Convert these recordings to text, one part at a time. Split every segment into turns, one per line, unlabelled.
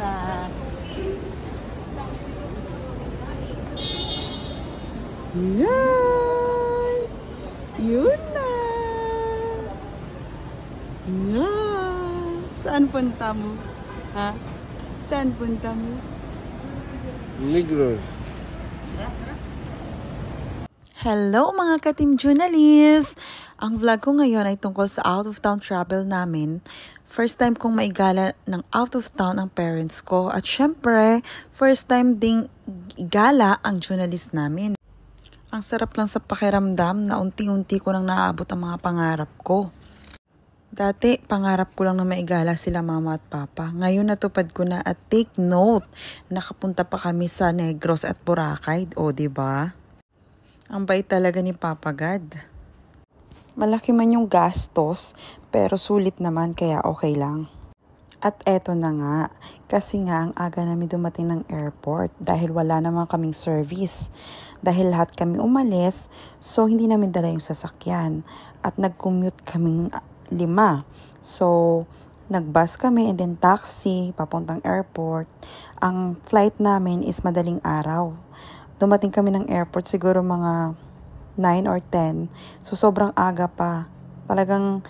na. Yan! Yun na! Yan! Saan punta mo? Ha? Saan punta mo?
Negros.
Hello mga ka-Team Junalis! Ang vlog ko ngayon ay tungkol sa out of town travel namin. First time kong maigala ng out of town ang parents ko. At syempre, first time ding igala ang Junalis namin. Ang sarap lang sa pakiramdam na unti-unti ko nang naaabot ang mga pangarap ko. Dati, pangarap ko lang na maigala sila mama at papa. Ngayon natupad ko na at take note, nakapunta pa kami sa Negros at Boracay. O, diba? Ang bait talaga ni Papa God. Malaki man yung gastos, pero sulit naman kaya okay lang. At eto na nga, kasi nga ang aga namin dumating ng airport dahil wala naman kaming service. Dahil lahat kami umalis, so hindi namin dala yung sasakyan. At nag-commute kaming 5. So, nag-bus kami and then taxi papuntang airport. Ang flight namin is madaling araw. Dumating kami ng airport siguro mga 9 or 10. So, sobrang aga pa. Talagang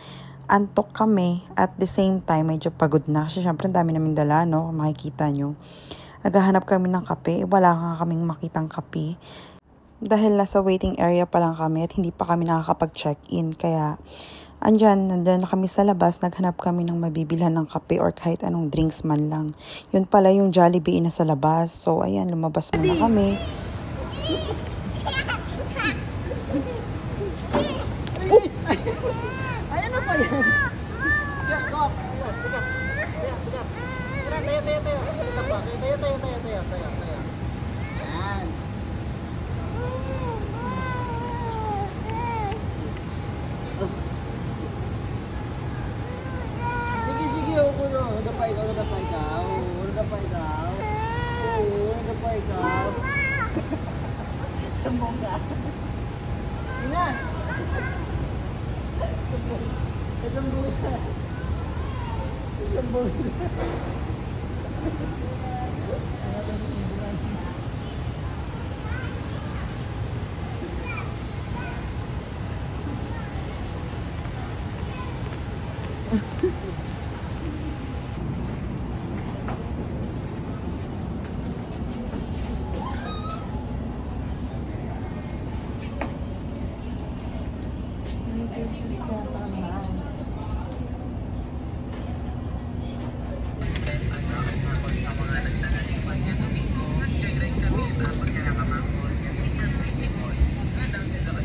antok kami. At the same time, medyo pagod na. Kasi syempre, ang dami namin dala, no? Makikita nyo. Naghahanap kami ng kape. Wala nga kaming makitang kape. Dahil nasa waiting area pa lang kami at hindi pa kami nakakapag-check-in. Kaya, nandyan na kami sa labas. Naghanap kami ng mabibilhan ng kape or kahit anong drinks man lang. Yun pala yung Jollibee na sa labas. So, ayan, lumabas muna kami.
Ayan na pa yan. Go. Tayo. Ito pa. Tayo. Ayan. Sige. Upo na. Wala pa ikaw. Sambong ka. Ina. Sambong.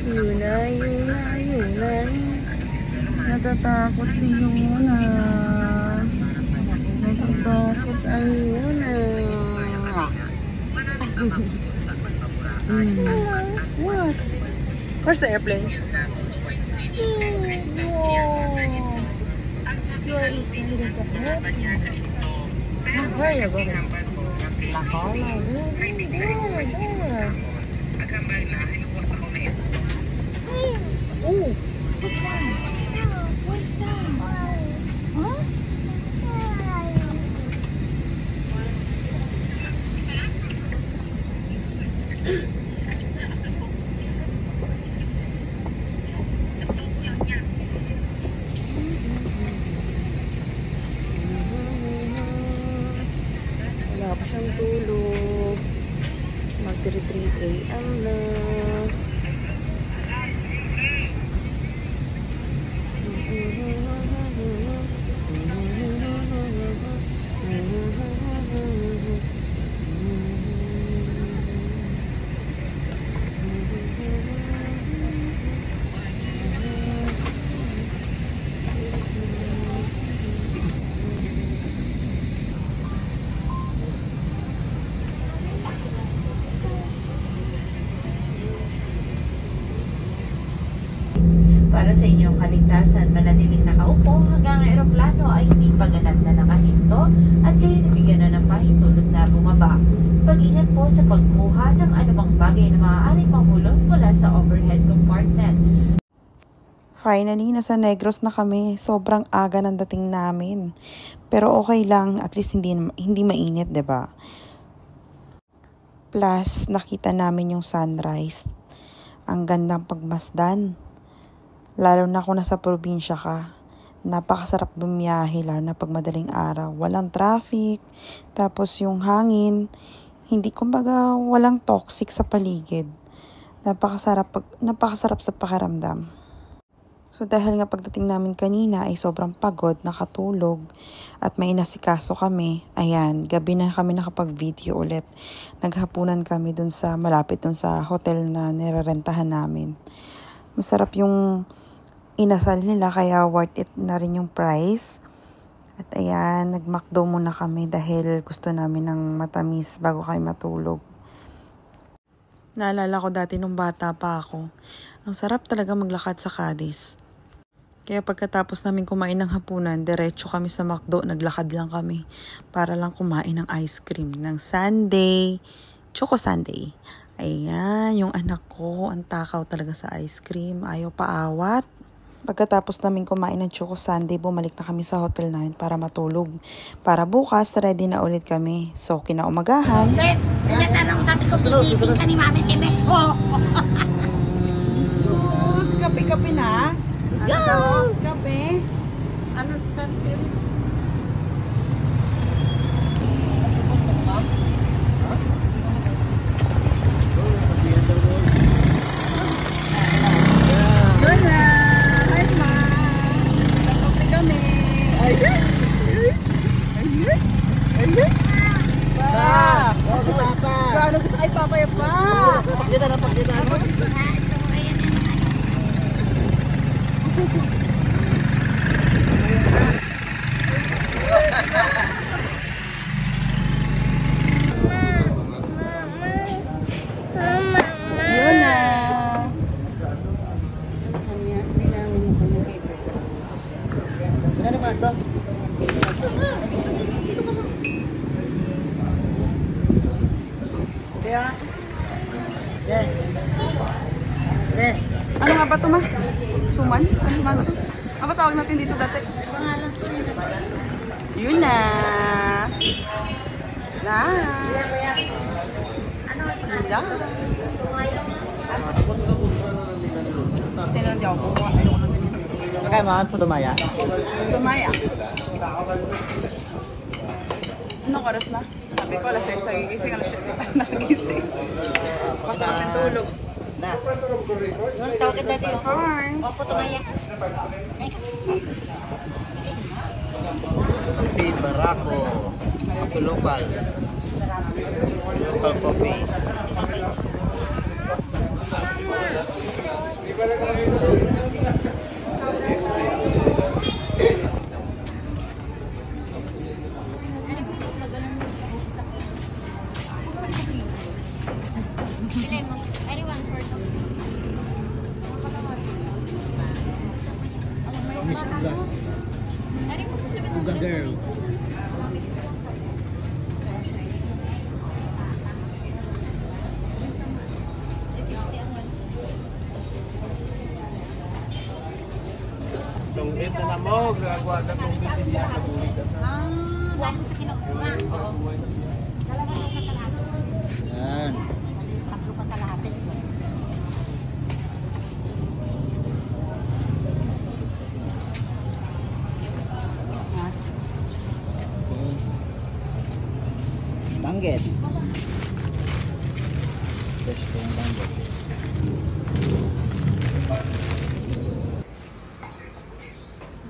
Yun na. Natatakot si Yuna. Natatakot ang Yuna. What? Where's the airplane? You are inside of the airplane. Where are you going? La Cola. There. Oh, which one? What is that? Huh? Wala pa siyang tulog. Mag-3 AM na.
Para sa inyong kaligtasan, manatiling nakaupo hanggang ang eroplano ay hindi paganap na nakahinto at kayo nabigyan na ng pahintulot na bumaba. Pag-ingat po sa pagkuha ng anumang bagay na maaaring mahulog mula sa overhead compartment.
Finally, nasa Negros na kami. Sobrang aga ng dating namin. Pero okay lang, at least hindi mainit, 'di ba? Plus, nakita namin yung sunrise. Ang gandang pagmasdan. Lalo na kung nasa probinsya ka. Napakasarap bumiyahe, lalo na pag madaling araw. Walang traffic, tapos yung hangin, kumbaga walang toxic sa paligid. Napakasarap sa pakiramdam. So dahil nga pagdating namin kanina ay sobrang pagod, nakatulog, at may inasikaso kami, ayan, gabi na kami nakapag-video ulit. Naghapunan kami malapit dun sa hotel na nirerentahan namin. Masarap yung inasal nila, kaya worth it na rin yung price. At ayan, nag-McDo muna kami dahil gusto namin ng matamis bago kami matulog. Naalala ko dati nung bata pa ako, ang sarap talaga maglakad sa Cadiz. Kaya pagkatapos namin kumain ng hapunan, diretso kami sa McDo, naglakad lang kami para lang kumain ng ice cream ng sundae, choco sundae. Ayan, yung anak ko, ang takaw talaga sa ice cream, ayaw paawat. Pagkatapos namin kumain ng choco sundae, bumalik na kami sa hotel namin para matulog. Para bukas, ready na ulit kami. So, kinaumagahan.
Tinatanong, sabi ko, gigising ka ni Mami si Beko.
Sus, kape-kape na.
Let's go!
Kape.
Ano sa TV?
Yun na. Hi, Ma. Kape kami. Ayun. Ayun. Ayun. Pa. Paano gusto kay Papa yung pa? Pakita na. Yun na. Ano ba ito? Ano nga ba ito, Ma? Suman? Ano ba ito? Ano ba tawag natin dito dati? Yun na. Na. Da. Tinan niyo ako.
Kaya mahal po tumaya.
Tumaya. Anong oras na? Sabi ko, alas 6 nagigising, alas 7 nagigising. Masarap yung tulog.
Na.
Tawag kita dito.
Hi.
Opo, tumaya.
Coffee Barako. Coffee local. Local coffee. Miss Uga. Uga girl.
Tunggit na mo, gagawa na tunggit niya sa bulig ka sa.
Galing sa kinukuha. Dalawa lang sa kalahati.
Yan.
Tatlo pa kalahati.
Langgit. Fresh tong langgit.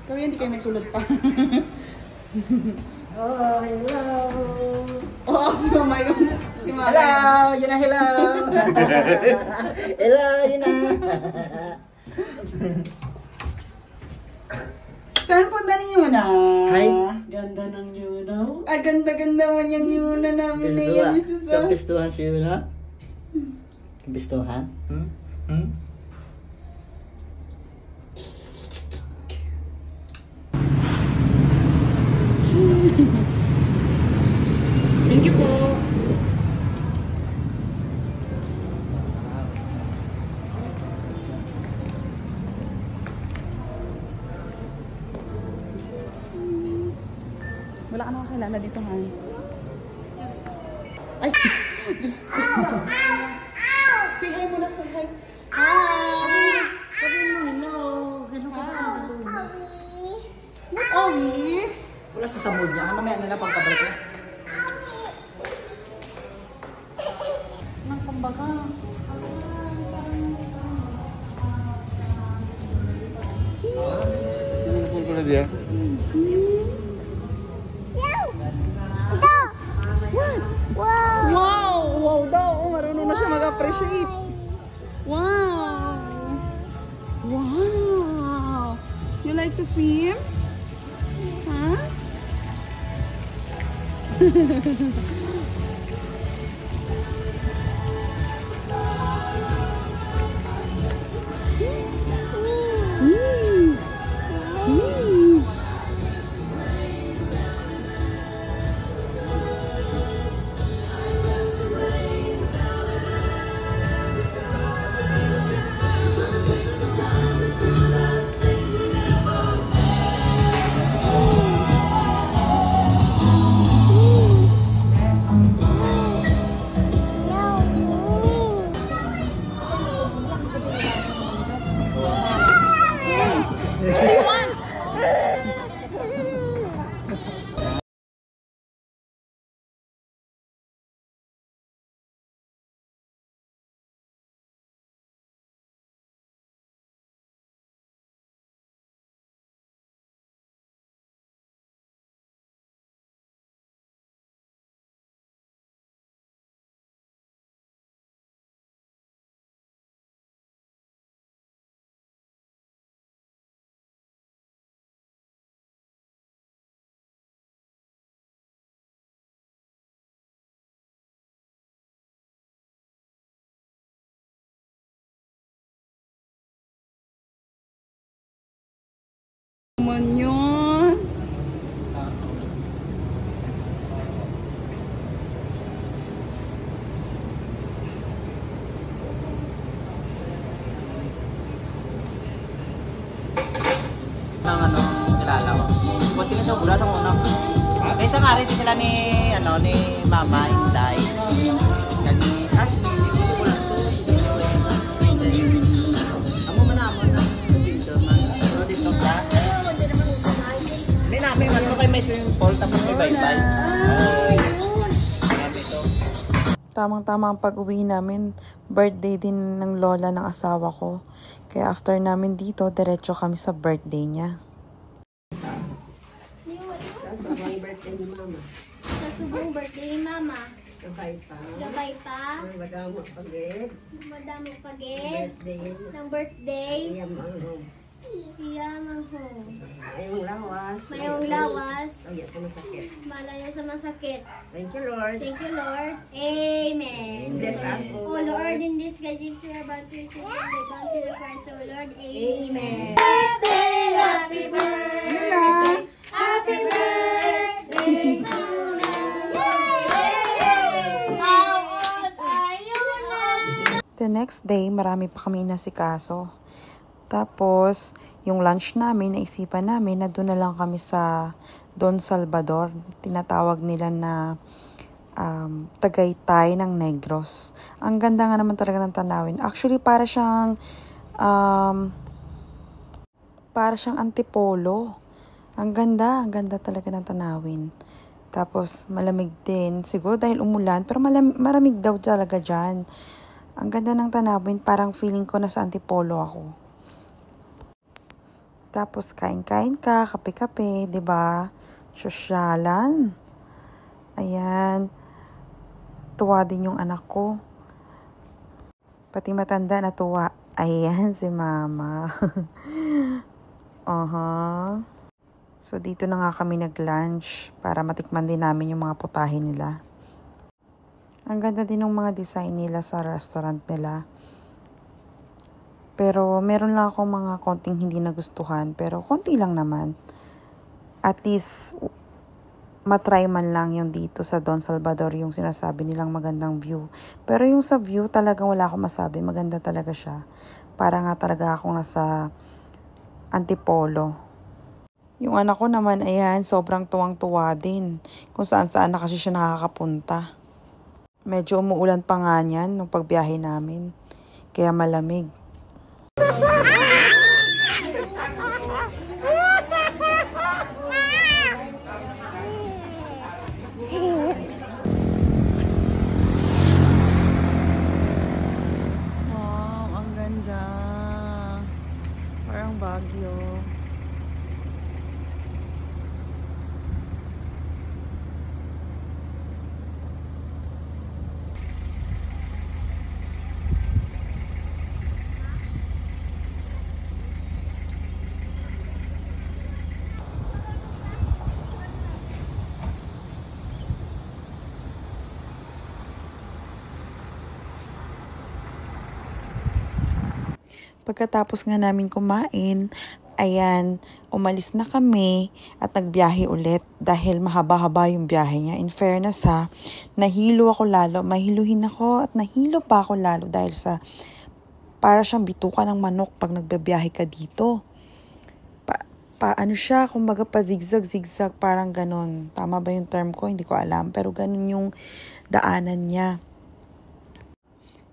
Ikaw yan, di kayo may sulod pa.
Oh, hello.
Oo, si Mama yung... Si Mama.
Hello! Yun na, hello! Hello! Yun na!
Saan punta niyo na?
Hi! Ganda ng Yuno.
Ah, ganda-ganda man yung yuna namin na yan.
Kapistuhan si Yuno? Kapistuhan?
Thank you po. Ay, Diyos ko. Say hi muna, say hi. Hi!
Sabi mo, hello. Ganun ka ba?
Owie!
Wala sa samod niya. Mamaya na lang pagkabalik niya.
Nang kumbaga.
Pinupul ko na dia.
Wow! Wow daw! Marunong na siya mag-appreciate. Wow! Wow! You like to swim? Huh? Naman yun.
Ng ano, nilalaw. Kunti na daw, wala nung unang. May isang ari din nila ni, ano, ni Mama, Inday. Kani, amo man naman na dito man. Pero dito ka. May namin man kay may swimming pool tapos may bye-bye. Grabe to.
Tamang-tama ang pag-uwi namin. Birthday din ng lola ng asawa ko. Kaya after namin dito, diretso kami sa birthday niya.
Kasubong birthday ni Mama. Kasubong birthday ni Mama. Gabay pa. Gabay pa. Madamo pagit. Madamo pagit. Ng birthday. Iyamang ho. Mayong lawas. Mayong lawas. Malayo sa masakit. Thank you, Lord. Thank you, Lord. Amen. Oh, Lord, in this gadget, we are about to receive the bounty of Christ, oh Lord. Amen. Happy birthday.
Yun na!
Happy birthday to How old are you now?
The next day, marami pa kami inasikaso. Tapos, yung lunch namin, naisipan namin na doon na lang kami sa Don Salvador. Tinatawag nila na Tagaytay ng Negros. Ang ganda nga naman talaga ng tanawin. Actually, para siyang antipolo. Ang ganda talaga ng tanawin. Tapos, malamig din. Siguro dahil umulan, pero maramig daw talaga dyan. Ang ganda ng tanawin, parang feeling ko na sa antipolo ako. Tapos, kain-kain ka, kape-kape, diba? Sosyalan. Ayan. Tuwa din yung anak ko. Pati matanda na tuwa. Ayan, si Mama. So, dito na nga kami nag-lunch para matikman din namin yung mga putahe nila. Ang ganda din ng mga design nila sa restaurant nila. Pero meron lang akong mga konting hindi nagustuhan. Pero konti lang naman. At least, matry man lang yung dito sa Don Salvador yung sinasabi nilang magandang view. Pero yung sa view talagang wala akong masabi. Maganda talaga siya. Para nga talaga ako nasa antipolo. Yung anak ko naman, ayan, sobrang tuwang-tuwa din. Kung saan-saan na kasi siya nakakapunta. Medyo umuulan pa nga niyan nung pagbiyahe namin. Kaya malamig. Wow, ang ganda. Parang Baguio. Pagkatapos nga namin kumain, ayan, umalis na kami at nagbiyahe ulit dahil mahaba-haba yung biyahe niya. In fairness ha, nahilo ako lalo, mahiluhin ako at nahilo pa ako lalo dahil sa para siyang bituka ng manok pag nagbabiyahe ka dito. Ano siya, kumbaga pa zigzag, parang ganon. Tama ba yung term ko? Hindi ko alam, pero ganon yung daanan niya.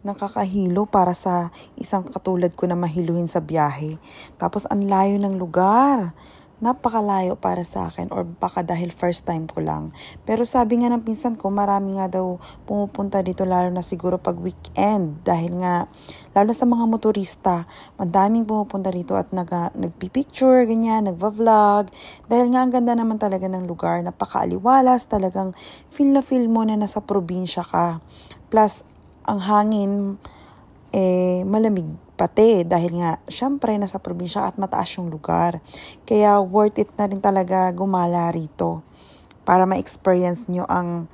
Nakakahilo para sa isang katulad ko na mahiluhin sa biyahe. Tapos ang layo ng lugar. Napakalayo para sa akin or baka dahil first time ko lang. Pero sabi nga ng pinsan ko, marami nga daw pumupunta dito lalo na siguro pag weekend. Dahil nga, lalo sa mga motorista, madaming pumupunta dito at nagpipicture, ganyan, nagva-vlog. Dahil nga ang ganda naman talaga ng lugar, napakaaliwalas, talagang feel na feel mo na nasa probinsya ka. Plus, ang hangin, malamig pati dahil nga, syempre, nasa probinsya at mataas yung lugar. Kaya, worth it na rin talaga gumala rito para ma-experience nyo ang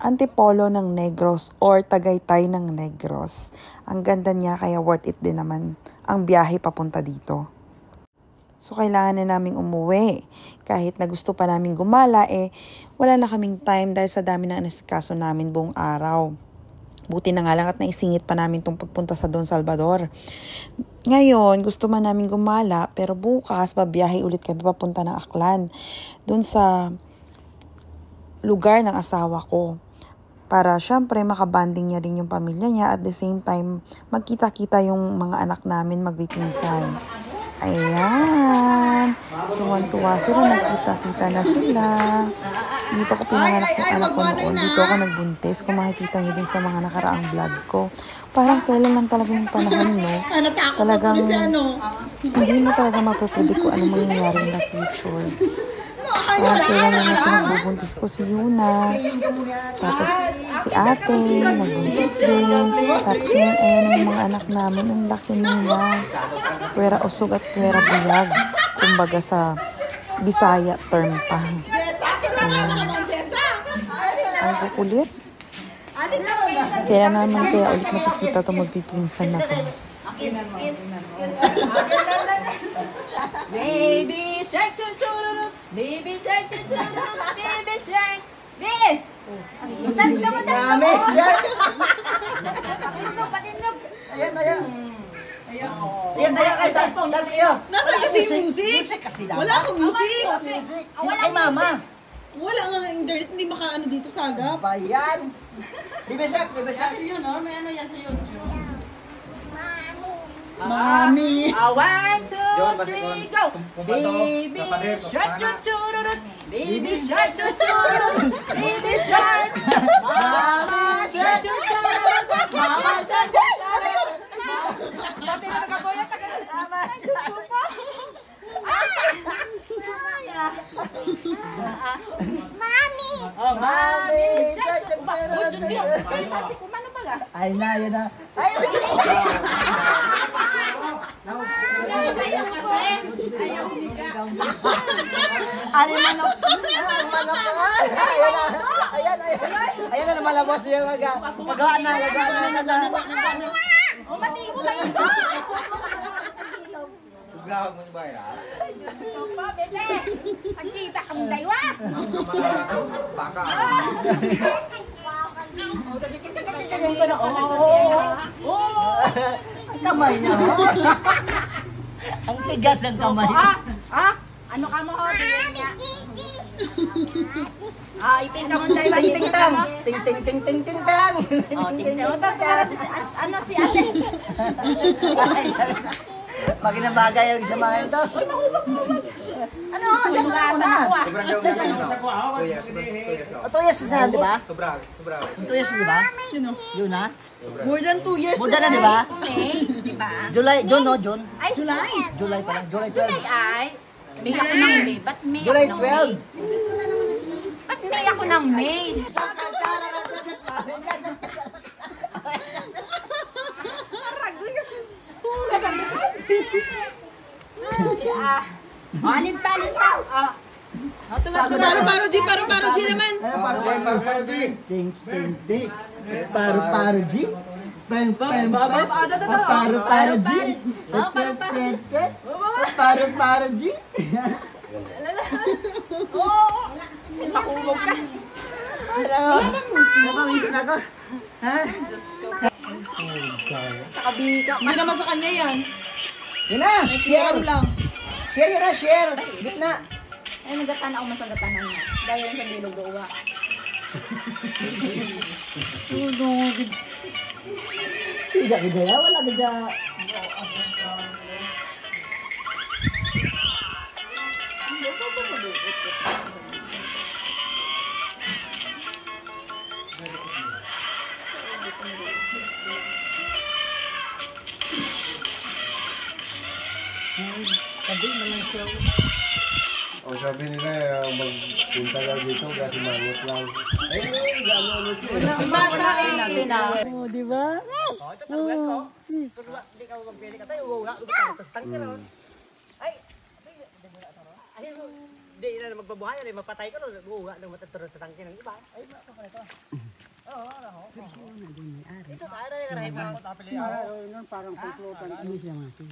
Antipolo ng Negros or Tagaytay ng Negros. Ang ganda niya, kaya worth it din naman ang biyahe papunta dito. So, kailangan na naming umuwi. Kahit na gusto pa namin gumala, wala na kaming time dahil sa dami ng nasikaso namin buong araw. Buti na nga lang at naisingit pa namin itong pagpunta sa Don Salvador. Ngayon, gusto man namin gumala, pero bukas, babiyahe ulit kami papunta ng Aklan. Doon sa lugar ng asawa ko. Para syempre makabanding niya din yung pamilya niya at the same time, magkita-kita yung mga anak namin magbipinsan. Ayan. Tuwan-tuwa sila. Nagkita-kita na sila. Dito ko pinanganak yung anak ko noon. Dito ako nagbuntis. Kung makikita niyo din sa mga nakaraang vlog ko. Parang kailan lang talaga yung panahon, no? Talagang hindi mo talaga mapapredict kung anong mangyayari in the future. Parang kailan lang natin nagbubuntis ko si Yuna. Tapos si ate, nagbuntis din. Tapos ngayon, ayan na yung mga anak namin. Ang laki nila. Puwera usog at puwera buyag. Kumbaga sa Bisaya term pa. Ayan. Ang kukulit. Kailan naman kaya ulit makikita ito magpipinsan na to.
Baby shark, baby shark, baby shark. Dance ka mo, dance ka mo. Patindog.
Ayan, kay Dalpong, dance kayo.
Nasaan kasi yung music?
Music kasi dapat.
Wala akong music.
Ay, mama.
Wala nga internet, hindi makaano dito sa agap.
Bayan. Dibesak.
Yun, may ano yan sa YouTube.
Mami.
1, 2, 3, go! Baby shark, chuchururut. Baby shark, chuchururut. Baby shark. Mama shark, chuchururut. Mama shark, chuchururut. Dati na nakaboyat ka. Mama shark.
Mami!
Oh, Mami shark, chuchururut. Kasi kumano pala?
Ay na. Ay, Ari manok. Ayan na malabas yung magawa na.
Umati mo ba ito?
Gawag mo yung bayan.
Gusto pa, bebe. Pagkita kami daywa.
Baka.
Ang kamay niya. Ang tigas ng kamay.
Ano ka mo, ho? Iting ka muna yung
Ting ting tang. Ting ting ting ting ting tang.
Ano si ate?
Magandang bagay yung samahan to. Ano? Diyan ka muna. Ito yes isa, di ba? Ito yes, di ba? Yun na?
More than 2 years
Buda na, di ba?
May, di ba?
July, June, no? June?
Ay, July.
July pala. July 12.
July ay. May ako ng May. Ba't May
July
ako ng May?
12.
Ba't May ako ng May? Alin pa, alin pa.
Paro-paro G naman.
Paru-paro G. Ting ting ting. Paru-paro G. Bang bang bang. Paru-paro G. Paru-paro G.
Pakulog ka.
Napawisan ako. Ha?
Hindi naman sa kanya yan.
Yun na. Share.
lang.
Share yun na. Share. Gitna.
Ay, nagatan ako masagatanan mo. Dahil sa bilog uwa.
Tidak gede ya. Wala gede.
Ang sabi nila, magpunta lang dito kasi mangot lang. Ay, gano'n ulit eh.
Bata eh.
Oh, di ba?
Hindi na magbabuhay, mapatay ka nun, buha ng mataturo sa tangke ng iba. Ay, ito pa ito. Oo, ano ho? Ito tayo na yung rahim ako tapili.
Nun parang pagpulutan. Ano siya mati?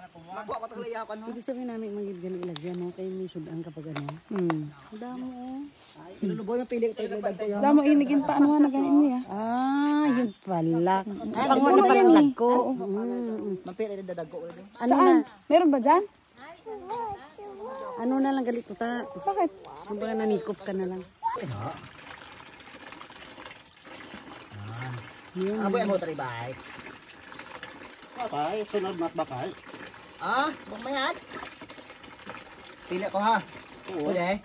Magwa ko itong layakan.
Ibig sabihin namin magiging ilagyan, no? Kaya may sudan kapag ano. Ang damo, oh.
Iluluboy mo pili ito.
Damo inigin pa ano na ganin niya.
Yun pala.
Puno yan eh.
Mapili ito dadago.
Ano na?
Meron ba dyan?
Ano na lang galit ko ta?
Bakit?
Kumbaga nanikop ka na lang.
Aboy ang motor i-bike.
Bakay, sunod mat bakay.
Huwag mayat. Pili ko ha. Pwede.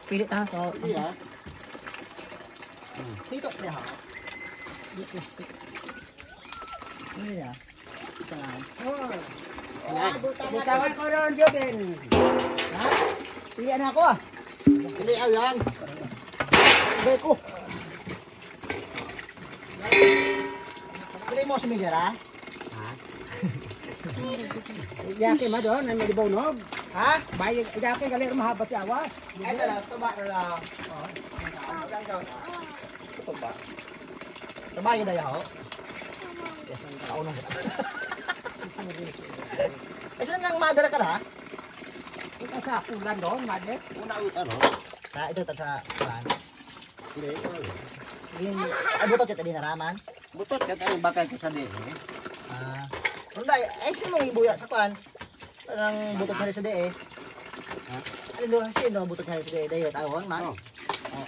Pili ta.
Iya.
Dito niya ha. Ano niya? Isa nga.
Bitawan ko ron, Jobin.
Ha? Pilihan ako ah.
Pili yan.
Sabay ko. Pili mo si Miller ha?
Iyake ma doon, may malibaw
Ha?
Bayag, iyake galir mahaba si awas.
Ito lang, tuba na lang. Tuba. Tuba yun na yaw. Kaunong ko. Kasi nang madara ka na?
Ito sa ulan doon, madre.
Una ut ano?
Ito sa kuhan.
Hindi.
Ay, butot yun tadi naraman.
Butot ka tayo bakay ko sa din.
Runday, ay sino mong ibuya sa kuhan? Parang butot na rin sa de eh. Alin doon, sino butot na rin sa de? Dayo, tawon, man.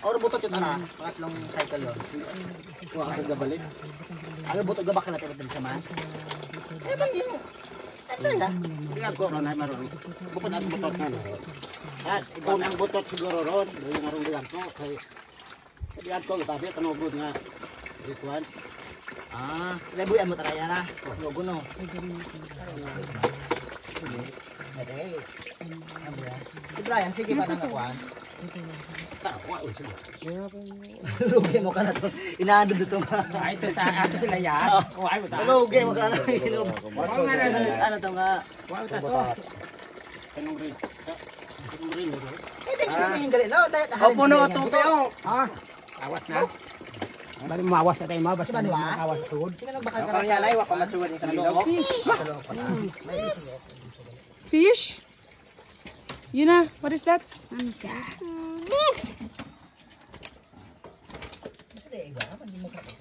Or butot yun ana, pangatlong cycle yun.
Huwag ako gabalik.
Ay, butot gabak ka na tayo sa man. Eh, bang yun? Ano yun?
Hindi ako ron ay maroon. Bukod at butot na ron. At ikaw ang butot siguro ron. Yung marong diyan ko. Diyan ko, tabi, kanugod nga. Ikuan.
Lebuyan mo taraya na. Logo no. Si Brian, sige pa nang akuan.
Tawa, usin.
Lugi mo ka na to. Inaandod ito nga.
Ay, ito sa ato sila yan. Ay, mo ta.
Lugi mo ka na. Ano to nga.
Wow, ta to.
Kanong rin. Kanong rin.
Eh, tingnan yung gali.
Opo na ito kayo.
Awas na. Bali mawas na tayo mabas.
Si Manwa?
Awas sud.
Sino nang bakal ka
Kaya
na?
lay, wako masuwad sa loob.
Fish? Yun na. What is that?